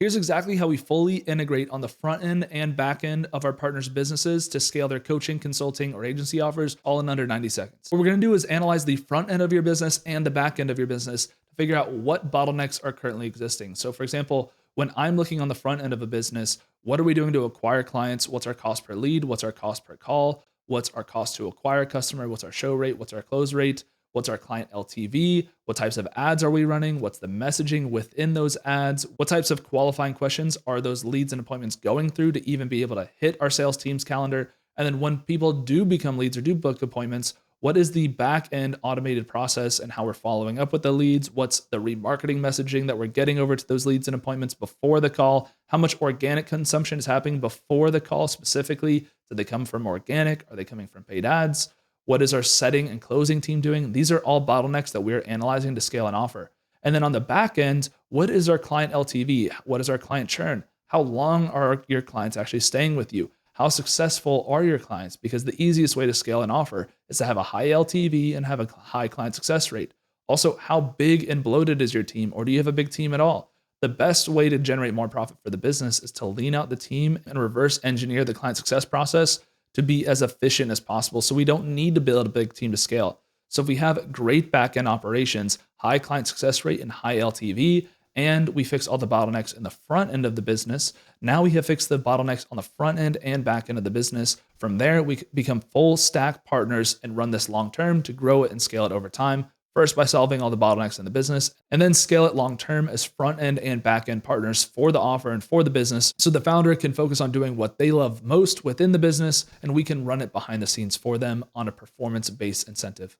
Here's exactly how we fully integrate on the front end and back end of our partners' businesses to scale their coaching, consulting, or agency offers all in under 90 seconds. What we're gonna do is analyze the front end of your business and the back end of your business to figure out what bottlenecks are currently existing. So, for example, when I'm looking on the front end of a business, what are we doing to acquire clients? What's our cost per lead? What's our cost per call? What's our cost to acquire a customer? What's our show rate? What's our close rate? What's our client LTV? What types of ads are we running? What's the messaging within those ads? What types of qualifying questions are those leads and appointments going through to even be able to hit our sales team's calendar? And then when people do become leads or do book appointments, what is the back end automated process and how we're following up with the leads? What's the remarketing messaging that we're getting over to those leads and appointments before the call? How much organic consumption is happening before the call specifically? Do they come from organic? Are they coming from paid ads? What is our setting and closing team doing? These are all bottlenecks that we're analyzing to scale an offer. And then on the back end, what is our client LTV? What is our client churn? How long are your clients actually staying with you? How successful are your clients? Because the easiest way to scale an offer is to have a high LTV and have a high client success rate. Also, how big and bloated is your team, or do you have a big team at all? The best way to generate more profit for the business is to lean out the team and reverse engineer the client success process to be as efficient as possible. So we don't need to build a big team to scale. So if we have great backend operations, high client success rate and high LTV, and we fix all the bottlenecks in the front end of the business, now we have fixed the bottlenecks on the front end and back end of the business. From there, we become full stack partners and run this long term to grow it and scale it over time. First, by solving all the bottlenecks in the business, and then scale it long term as front end and back end partners for the offer and for the business. So the founder can focus on doing what they love most within the business, and we can run it behind the scenes for them on a performance based incentive.